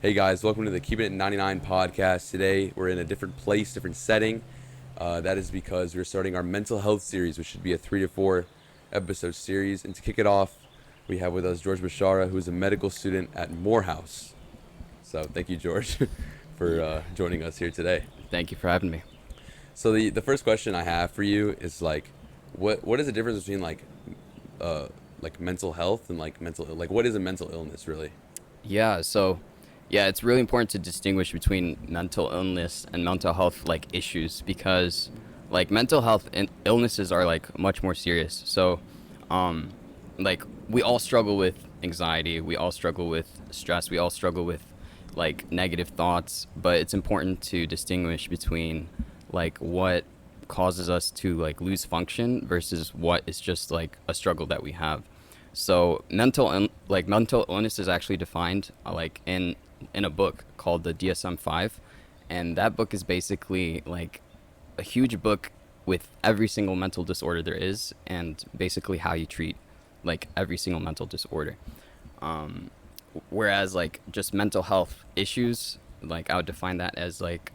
Hey guys, welcome to the Keeping It 99 podcast. Today we're in a different place, different setting. That is because we're starting our mental health series, which should be a 3 to 4 episode series. And to kick it off, we have with us George Beshara, who is a medical student at Morehouse. So thank you, George, for Yeah, joining us here today. thank you for having me. So the first question I have for you is like, what is the difference between like mental health and like what is a mental illness really? Yeah, it's really important to distinguish between mental illness and mental health like issues because like mental health and illnesses are like much more serious. Um like we all struggle with anxiety, we all struggle with stress, we all struggle with like negative thoughts, but it's important to distinguish between like what causes us to like lose function versus what is just like a struggle that we have. So mental illness is actually defined like in a book called the DSM-5, and that book is basically like a huge book with every single mental disorder there is, and basically how you treat like every single mental disorder. Um, Whereas like just mental health issues, like I would define that as like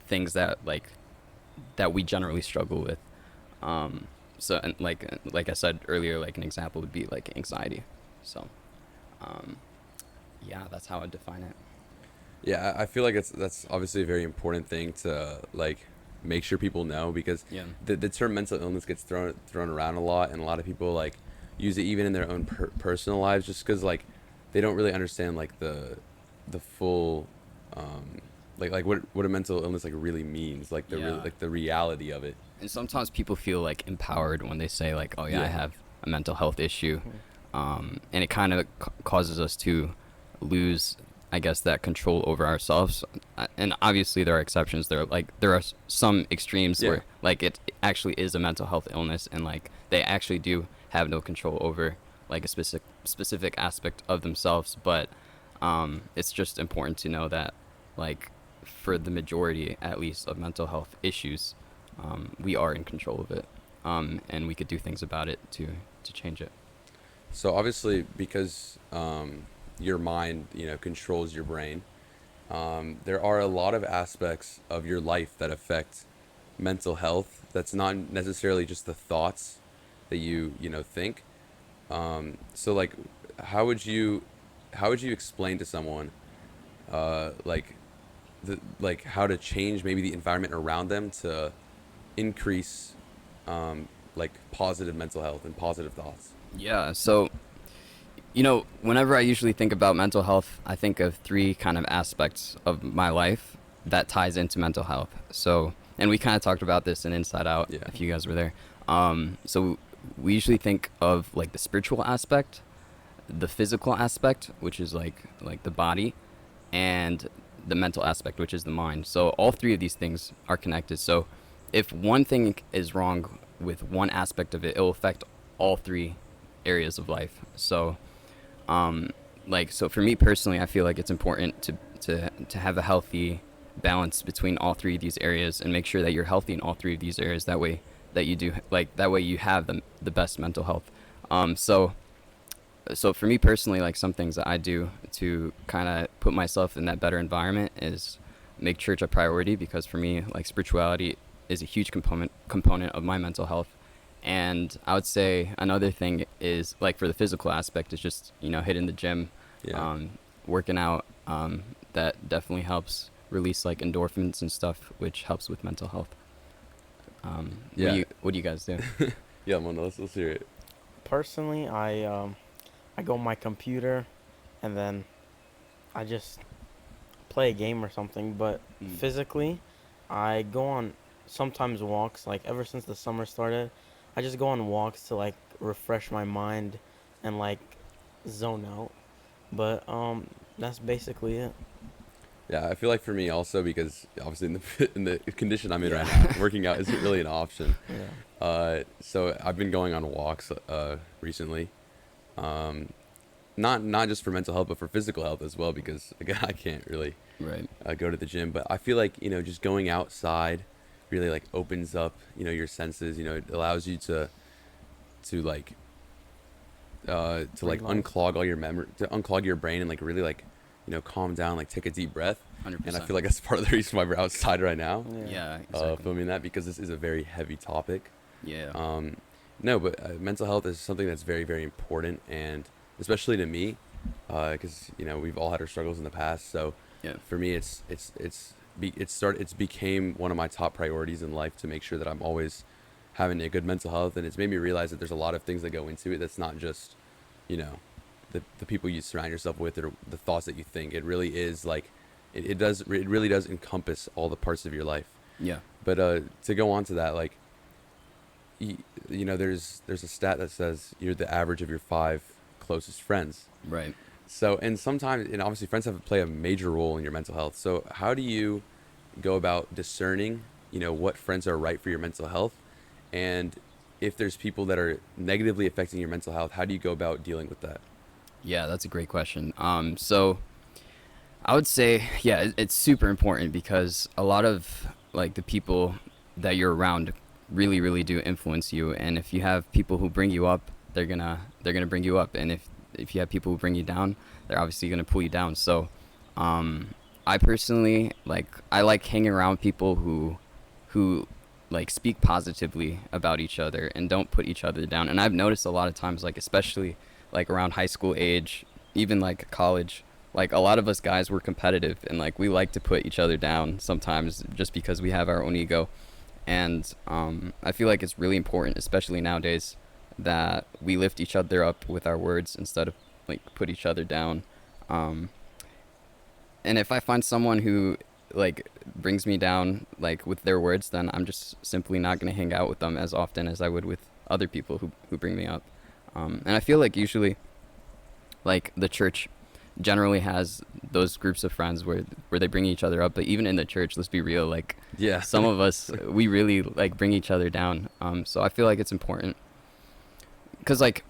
things that we generally struggle with. Um, so and like I said earlier, like an example would be like anxiety. So um, yeah, that's how I define it. Yeah, I feel like that's obviously a very important thing to like make sure people know because Yeah. the term mental illness gets thrown around a lot, and a lot of people like use it even in their own personal lives just because like they don't really understand like the full um like what a mental illness like really means, like the real Yeah. like the reality of it. And sometimes people feel like empowered when they say like, "Oh yeah, I Yeah. have a mental health issue," Mhm. and it kind of causes us to lose, I guess, that control over ourselves. And obviously, there are exceptions. There are some extremes Yeah. where like it actually is a mental health illness, and like they actually do have no control over like a specific aspect of themselves. But it's just important to know that like for the majority, at least, of mental health issues, we are in control of it, and we could do things about it to change it. So obviously because your mind, controls your brain. There are a lot of aspects of your life that affect mental health. That's not necessarily just the thoughts that you think. So like, how would you how would you explain to someone like how to change maybe the environment around them to increase like positive mental health and positive thoughts? Yeah. So whenever I usually think about mental health, I think of three kind of aspects of my life that ties into mental health. So, and we kind of talked about this in Inside Out Yeah. if you guys were there. So we usually think of like the spiritual aspect, the physical aspect, which is like the body, and the mental aspect, which is the mind. So all three of these things are connected. So if one thing is wrong with one aspect of it, it will affect all three areas of life. Um, so for me personally, I feel like it's important to have a healthy balance between all three of these areas and make sure that you're healthy in all three of these areas. That way that way you have the best mental health. Um, so so for me personally, like some things that I do to kind of put myself in that better environment is make church a priority, because for me like spirituality is a huge component of my mental health. And I would say another thing is like for the physical aspect is just hitting the gym, Yeah. um, working out. That definitely helps release like endorphins and stuff, which helps with mental health. Yeah. What do you guys do? Yeah, Mona, let's hear it. Personally, I go on my computer, and then I just play a game or something. But Mm. physically, I go on sometimes walks. Like ever since the summer started, I just go on walks to like refresh my mind and like zone out. But that's basically it. Yeah, I feel like for me also because obviously in the in the condition I'm in right Yeah. now, working out isn't really an option. Yeah. So I've been going on walks recently. Um, not just for mental health, but for physical health as well. Because again, I can't really Right. go to the gym, but I feel like just going outside really like opens up your senses. It allows you to like to like Relax. unclog all your memory, to unclog your brain and like really like calm down, like take a deep breath. And I 100%. feel like that's part of the reason why we're outside right now, Yeah. Yeah, exactly. filming that, because this is a very heavy topic. Yeah. No, but mental health is something that's very, very important, and especially to me, because we've all had our struggles in the past. So Yeah. for me, it's became one of my top priorities in life to make sure that I'm always having a good mental health, and it's made me realize that there's a lot of things that go into it. That's not just, you know, the people you surround yourself with or the thoughts that you think. It really is like, it really does encompass all the parts of your life. Yeah. But to go on to that, like, there's a stat that says you're the average of your 5 closest friends. Right. So, and sometimes, and obviously friends play a major role in your mental health. So how do you go about discerning, what friends are right for your mental health? And if there's people that are negatively affecting your mental health, how do you go about dealing with that? Yeah, that's a great question. So I would say, yeah, it's super important because a lot of like the people that you're around really, really do influence you. And if you have people who bring you up, they're gonna bring you up. And if you have people who bring you down, they're obviously gonna pull you down. So, I personally I like hanging around people who like speak positively about each other and don't put each other down. And I've noticed a lot of times, like especially like around high school age, even like college, like a lot of us guys were competitive and like we like to put each other down sometimes just because we have our own ego. And I feel like it's really important, especially nowadays, that we lift each other up with our words instead of like put each other down. Um, and if I find someone who like brings me down like with their words, then I'm just simply not going to hang out with them as often as I would with other people who bring me up. And I feel like usually like the church generally has those groups of friends where they bring each other up, but even in the church, let's be real, like Yeah. some of us we really like bring each other down. So I feel like it's important because like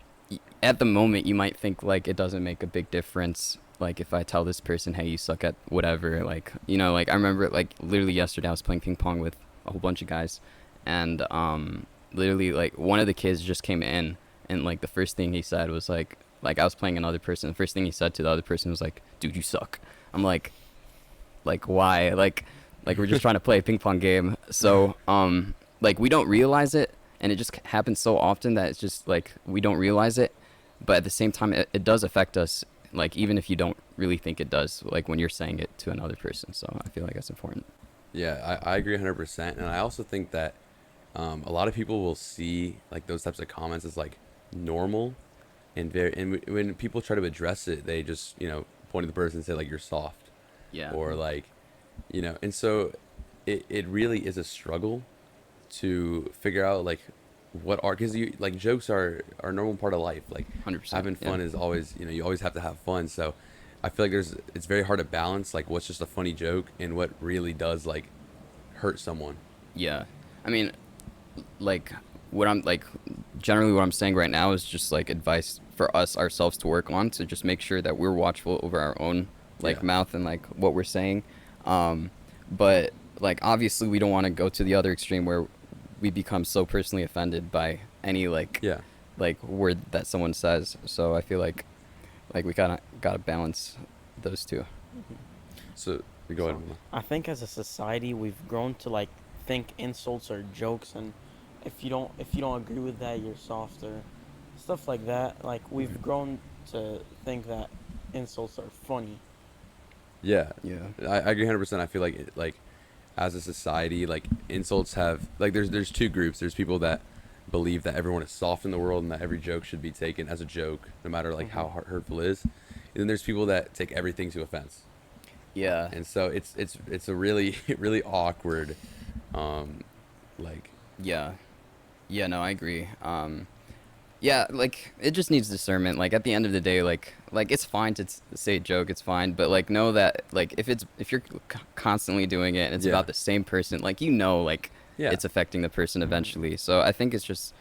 at the moment you might think like it doesn't make a big difference, like if I tell this person, hey, you suck at whatever, like like I remember like literally yesterday I was playing ping pong with a whole bunch of guys, and literally like one of the kids just came in, and like the first thing he said was like I was playing another person, the first thing he said to the other person was like, dude, you suck. I'm like why? Like we're just trying to play a ping pong game. So like we don't realize it, and it just happens so often that it's just like we don't realize it, but at the same time it does affect us, like even if you don't really think it does, like when you're saying it to another person. So I feel like that's important. Yeah, I agree 100%. And I also think that a lot of people will see like those types of comments as like normal, and when people try to address it, they just, point at the person and say like, you're soft, Yeah. or like, and so it really is a struggle to figure out like what are, because you like jokes are a normal part of life, like 100%. having fun Yeah. is always, you always have to have fun. So I feel like it's very hard to balance like what's just a funny joke and what really does like hurt someone. Yeah. I mean, like what I'm like generally what I'm saying right now is just like advice for us ourselves to work on, to just make sure that we're watchful over our own like Yeah. mouth and like what we're saying. But like obviously we don't want to go to the other extreme where we become so personally offended by any Yeah. like word that someone says. So I feel like we gotta balance those two. So we go ahead. So I think as a society we've grown to like think insults are jokes, and if you don't agree with that, you're soft or stuff like that. Like we've grown to think that insults are funny. Yeah, Yeah. I agree 100%. I feel like like as a society, like insults have like there's two groups. There's people that believe that everyone is soft in the world and that every joke should be taken as a joke, no matter like how hurtful it is. And then there's people that take everything to offense. Yeah. And so it's a really really awkward, like Yeah. Yeah, no, I agree. Yeah, like it just needs discernment. Like at the end of the day, like it's fine to say a joke, it's fine, but like know that like if you're constantly doing it and it's Yeah. about the same person, like like Yeah. it's affecting the person eventually. So I think it's just,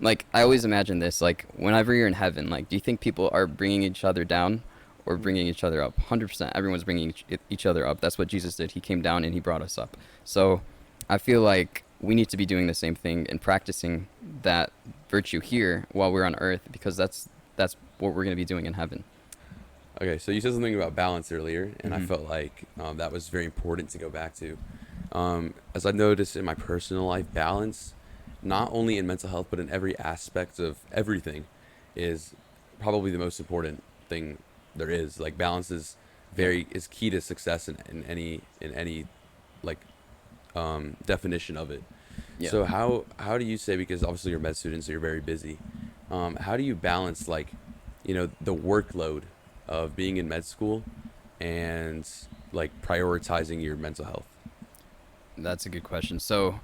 like I always imagine this, like whenever you're in heaven, like do you think people are bringing each other down or bringing each other up? 100%. Everyone's bringing each other up. That's what Jesus did. He came down and he brought us up. So I feel like we need to be doing the same thing and practicing that virtue here while we're on earth, because that's what we're going to be doing in heaven. Okay, so you said something about balance earlier, and I Hmm. felt like that was very important to go back to. As I've noticed in my personal life, balance, not only in mental health, but in every aspect of everything, is probably the most important thing there is. Like balance Yeah. is key to success in any like definition of it. Yeah. So how do you say, because obviously you're a med student, so you're very busy. How do you balance like, the workload of being in med school and like prioritizing your mental health? That's a good question. So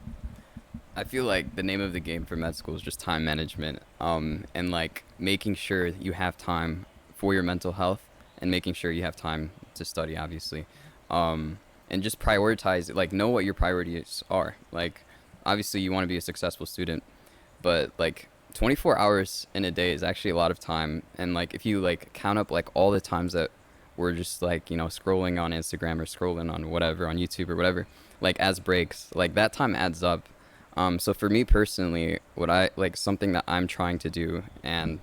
I feel like the name of the game for med school is just time management. And like making sure you have time for your mental health and making sure you have time to study, obviously. And just prioritize, like, know what your priorities are. Like, obviously, you want to be a successful student, but like 24 hours in a day is actually a lot of time. And like, if you like count up like all the times that we're just like, scrolling on Instagram or scrolling on whatever, on YouTube or whatever, like as breaks, like that time adds up. So for me personally, what I like, something that I'm trying to do and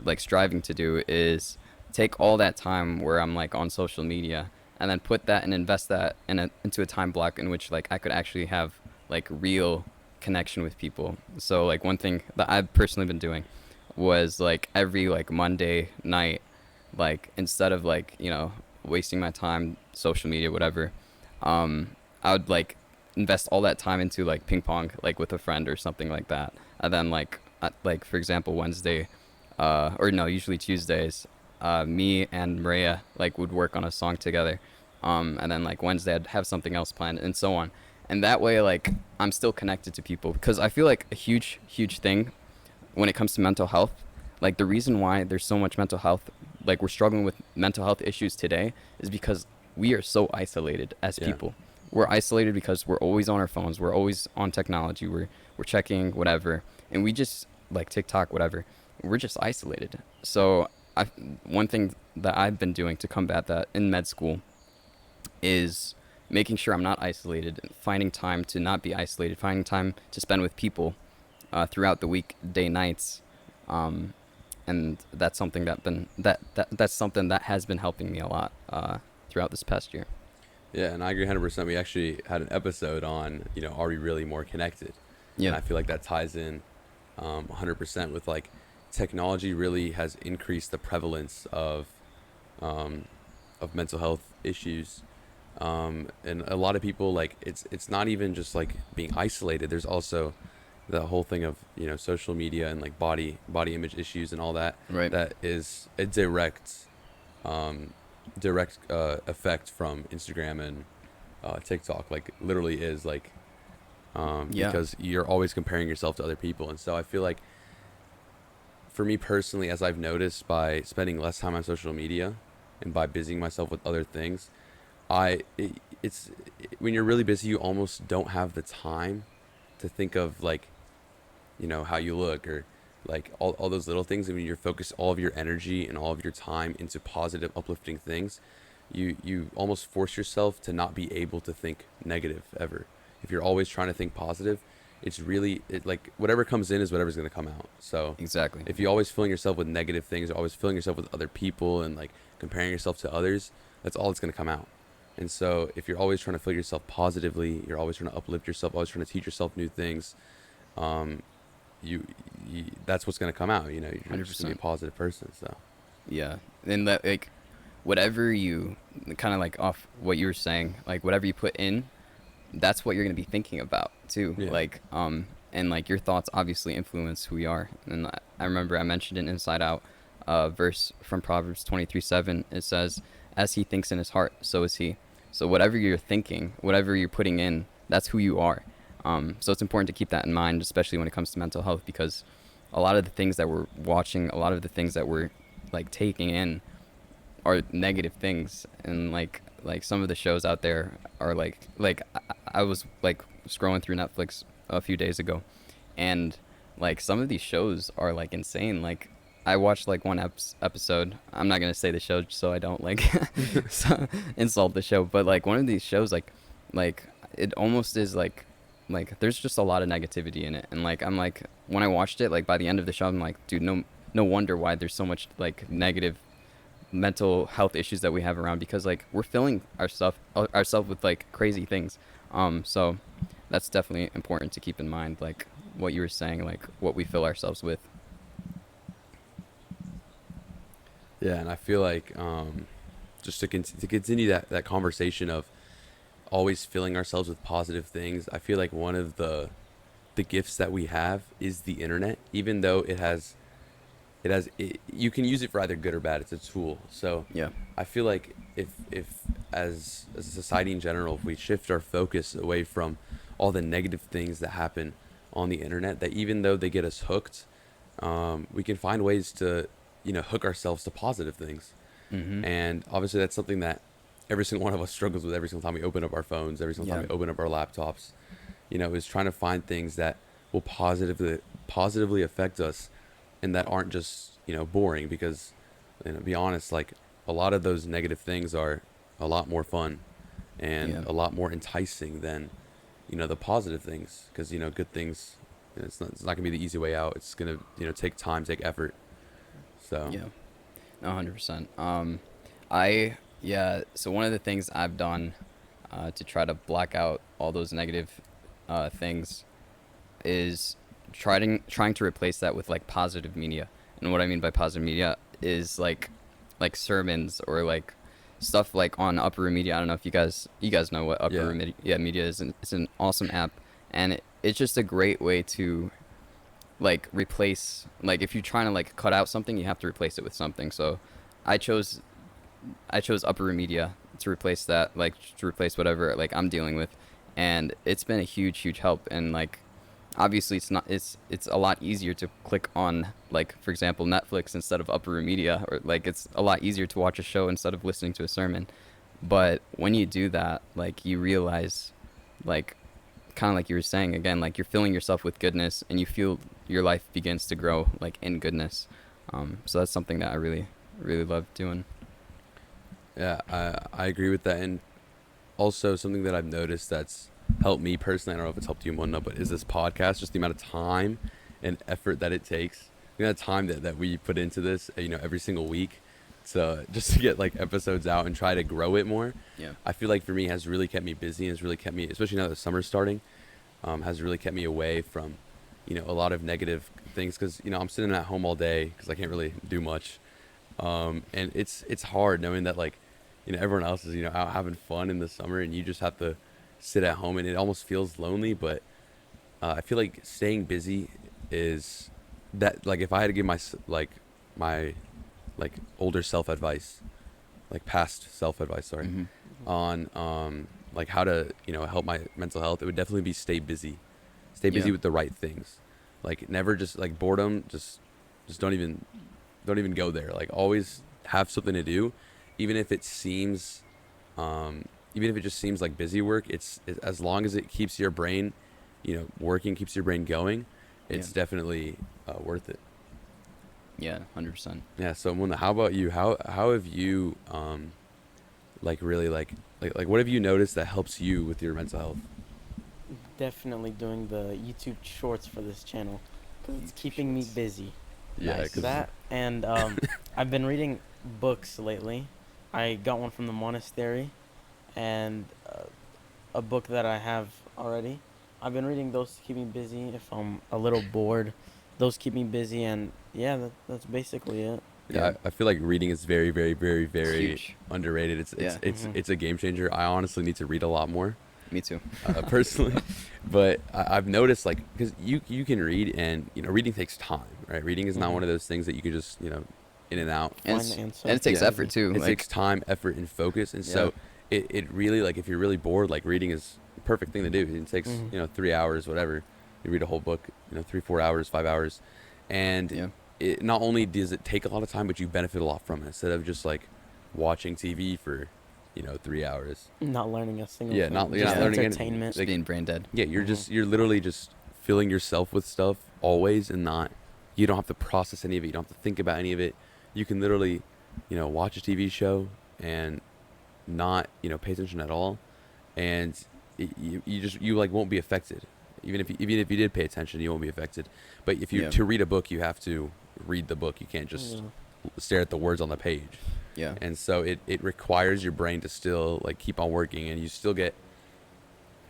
like striving to do is take all that time where I'm like on social media and then put that and invest that into a time block in which like I could actually have like real connection with people. So like one thing that I've personally been doing was like every like Monday night, like instead of like, wasting my time social media whatever, I would like invest all that time into like ping pong like with a friend or something like that. And then like for example Wednesday, or no, usually Tuesdays, me and Maria like would work on a song together. And then like Wednesday I'd have something else planned and so on. And that way like I'm still connected to people because I feel like a huge thing when it comes to mental health, like the reason why there's so much mental health, like we're struggling with mental health issues today, is because we are so isolated as Yeah. people. We're isolated because we're always on our phones, we're always on technology, we're checking whatever, and we just like TikTok, whatever. We're just isolated. So I one thing that I've been doing to combat that in med school is making sure I'm not isolated, finding time to not be isolated, finding time to spend with people throughout the week, day, nights, um, and that's something that's something that has been helping me a lot throughout this past year. Yeah, and I agree 100%. We actually had an episode on, are we really more connected? And Yeah, I feel like that ties in 100% with like technology really has increased the prevalence um, of mental health issues. And a lot of people like it's not even just like being isolated. There's also the whole thing of social media and like body image issues and all that. right. That is a um, direct effect from Instagram and TikTok. Like literally is like Yeah, because you're always comparing yourself to other people. And so I feel like for me personally, as I've noticed by spending less time on social media and by busying myself with other things, it's when you're really busy, you almost don't have the time to think of like, how you look or like all those little things. I mean, you're focused all of your energy and all of your time into positive, uplifting things. You almost force yourself to not be able to think negative ever. If you're always trying to think positive, it's really like whatever comes in is whatever's going to come out. So exactly. if you're always filling yourself with negative things, always filling yourself with other people and like comparing yourself to others, that's all that's going to come out. And so if you're always trying to fill yourself positively, you're always trying to uplift yourself, always trying to teach yourself new things, um, you that's what's going to come out. You're just going to be 100%. a positive person. So Yeah, and that like whatever you kind of like off what you were saying, like whatever you put in, that's what you're gonna be thinking about too. yeah, Like and like your thoughts obviously influence who you are. And I remember I mentioned in Inside Out, verse from Proverbs 23:7. It says, "As he thinks in his heart, so is he." So whatever you're thinking, whatever you're putting in, that's who you are. So it's important to keep that in mind, especially when it comes to mental health, because a lot of the things that we're watching, a lot of the things that we're like taking in are negative things. And like some of the shows out there are I was like scrolling through Netflix a few days ago, and like some of these shows are like insane. Like I watched like one episode. I'm not gonna say the show so I don't like insult the show, but like one of these shows like it almost is like there's just a lot of negativity in it. And like I'm like when I watched it, like by the end of the show I'm like, dude, no wonder why there's so much like negative mental health issues that we have around, because like we're filling ourselves with like crazy things. So that's definitely important to keep in mind, like what you were saying, like what we fill ourselves with. Yeah, and I feel like just to continue that conversation of always filling ourselves with positive things. I feel like one of the gifts that we have is the internet, even though you can use it for either good or bad. It's a tool. So Yeah. I feel like if as a society in general, if we shift our focus away from all the negative things that happen on the internet, that even though they get us hooked, we can find ways to hook ourselves to positive things. Mm-hmm. And obviously that's something that every single one of us struggles with every single time we open up our phones, every single time Yeah. we open up our laptops, is trying to find things that will positively affect us and that aren't just, boring, because, be honest, like a lot of those negative things are a lot more fun and Yeah. a lot more enticing than, the positive things, because, good things, it's not gonna be the easy way out. It's gonna, take time, take effort. So, Yeah. 100%. I yeah. So one of the things I've done to try to block out all those negative things is trying to replace that with like positive media. And what I mean by positive media is like sermons or like stuff like on Upper Room Media. I don't know if you guys know what Upper yeah. Room Media is. And it's an awesome app, and it's just a great way to like replace, like if you're trying to like cut out something, you have to replace it with something. So I chose I chose Upper Room Media to replace that, like to replace whatever like I'm dealing with, and it's been a huge help. And like obviously it's a lot easier to click on, like for example Netflix instead of Upper Room Media, or like it's a lot easier to watch a show instead of listening to a sermon. But when you do that, like you realize, like kind of like you were saying again, like you're filling yourself with goodness and you feel your life begins to grow like in goodness. So that's something that I really love doing. Yeah, I agree with that. And also something that I've noticed that's helped me personally, I don't know if it's helped you one, but is this podcast, just the amount of time and effort that it takes, the amount of time that we put into this, every single week, to just to get like episodes out and try to grow it more. Yeah. I feel like for me has really kept me busy, and has really kept me, especially now that summer's starting, has really kept me away from, a lot of negative things, because, I'm sitting at home all day because I can't really do much. And it's hard knowing that, like, everyone else is, out having fun in the summer, and you just have to sit at home, and it almost feels lonely. But I feel like staying busy is that, like, if I had to give my like older self advice, like past self advice, sorry, Mm-hmm. on like how to help my mental health, it would definitely be stay busy Yeah. with the right things. Like, never just like boredom, just don't even go there. Like, always have something to do, even if it seems, even if it just seems like busy work. As long as it keeps your brain, working, keeps your brain going, Yeah. it's definitely worth it. Yeah. 100%. Yeah. So, Mona, how about you? How have you like really like what have you noticed that helps you with your mental health? Definitely doing the YouTube shorts for this channel because it's keeping me busy. Yeah, Nice. because That and I've been reading books lately. I got one from the monastery and a book that I have already. I've been reading those to keep me busy. If I'm a little bored, those keep me busy, and yeah, that's basically it. yeah, Yeah. I feel like reading is very, very, very, It's very huge. underrated. It's it's Yeah. it's Mhm. it's a game changer. I honestly need to read a lot more, Me too. personally. But I've noticed, like, because you can read, and reading takes time, right? Reading is not one Mhm. of those things that you can just in and out. And Find the and answer. it takes Yeah, effort Easy. too. it Like takes time, effort, and focus. And yeah. so it really, like, if you're really bored, like, reading is the perfect thing to do. It takes Mhm. 3 hours, whatever. You read a whole book, 3 4 hours, 5 hours, and Yeah. it not only does it take a lot of time, but you benefit a lot from it, instead of just like watching TV for 3 hours. Not learning a single Yeah, thing. you're Just not Yeah. learning anything. entertainment. Just Like, being brain dead. yeah, Mhm. you're literally just filling yourself with stuff always, and not, you don't have to process any of it. You don't have to think about any of it. You can literally, watch a TV show and not, pay attention at all, and you like won't be affected. Even if you did pay attention, you won't be affected. But if you Yeah. to read a book, you have to read the book. You can't just Yeah. stare at the words on the page. Yeah. And so it requires your brain to still like keep on working, and you still get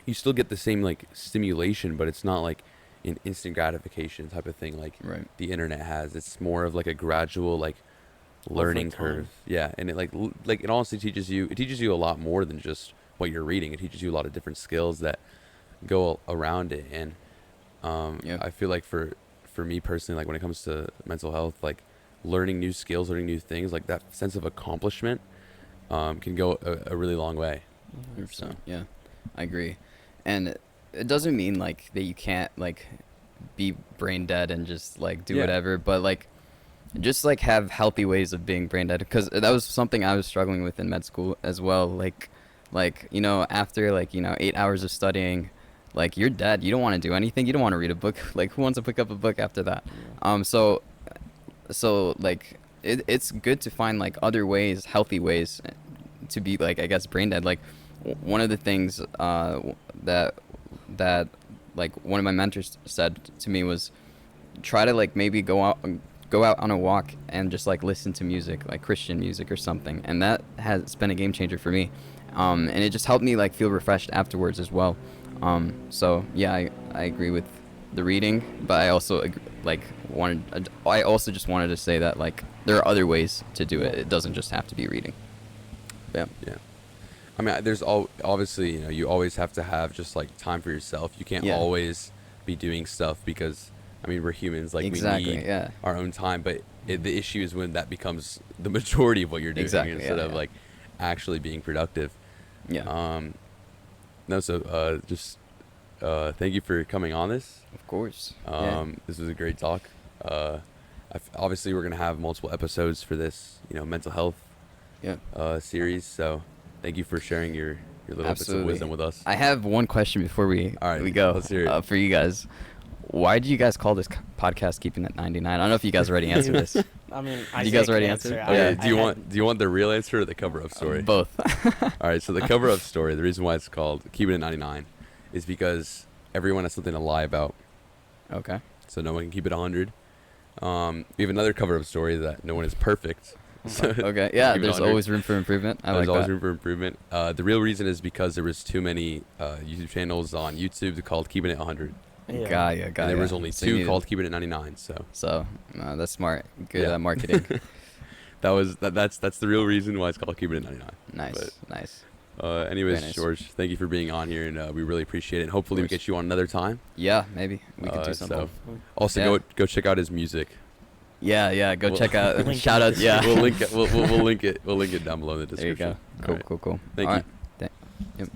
the same like stimulation, but it's not like an instant gratification type of thing like Right. the internet has. It's more of like a gradual like Over learning time. curve. Yeah, and it honestly teaches you a lot more than just what you're reading. It teaches you a lot of different skills that go around it. And Yeah. I feel like for me personally, like when it comes to mental health, like learning new skills, learning new things, like that sense of accomplishment can go a really long way. 100%. Yeah, I agree. And it doesn't mean like that you can't like be brain dead and just like do Yeah. whatever, but like just like have healthy ways of being brain dead, because that was something I was struggling with in med school as well. Like you know, after like, you know, 8 hours of studying, like you're dead. You don't want to do anything. You don't want to read a book. Like who wants to pick up a book after that? So like it's good to find like other ways, healthy ways to be like, I guess, brain dead. Like one of the things that like one of my mentors said to me was try to like maybe go out on a walk and just like listen to music, like Christian music or something. And that has been a game changer for me. And it just helped me like feel refreshed afterwards as well. So yeah, I agree with the reading, but I also I also just wanted to say that like there are other ways to do it. It doesn't just have to be reading. Yeah. Yeah. I mean, obviously, you know, you always have to have just like time for yourself. You can't Yeah. always be doing stuff because, I mean, we're humans. Like Exactly, we need yeah. our own time. But the issue is when that becomes the majority of what you're doing Exactly, instead yeah, of yeah. like actually being productive. Yeah. No, so just thank you for coming on this. Of course. Yeah. This was a great talk. Obviously, we're gonna have multiple episodes for this, you know, mental health Yeah. series. So thank you for sharing your little bits of Absolutely. wisdom with us. I have one question before we All right, we go. let's hear it. For you guys, why do you guys call this podcast "Keeping It 99"? I don't know if you guys already answered this. I mean, You guys already answered? Okay, Yeah. do you want the real answer or the cover up story? Both. All right, so the cover up story, the reason why it's called Keeping It 99 is because everyone has something to lie about, Okay. so no one can keep it 100. We have another cover up story that no one is perfect. So Okay. Yeah. keep it There's 100. always room for improvement. I There's like always that. room for improvement. The real reason is because there was too many YouTube channels on YouTube called Keeping It 100. Yeah. Got And there was only So you two needed- called Keeping It 99. So that's smart. Good Yeah. marketing. that's the real reason why it's called Keeping It 99. Nice. Nice. Anyways, Very nice. George, thank you for being on here, and we really appreciate it. And hopefully we course. get you on another time. Yeah. Maybe we could do So something. also Yeah. go check out his music. Yeah. Yeah. Go We'll- check out. Link in Shout the out. Yeah. We'll link it. We'll link it. We'll link it down below in the There you description. go. All right. Cool. Thank All you. right. Yep.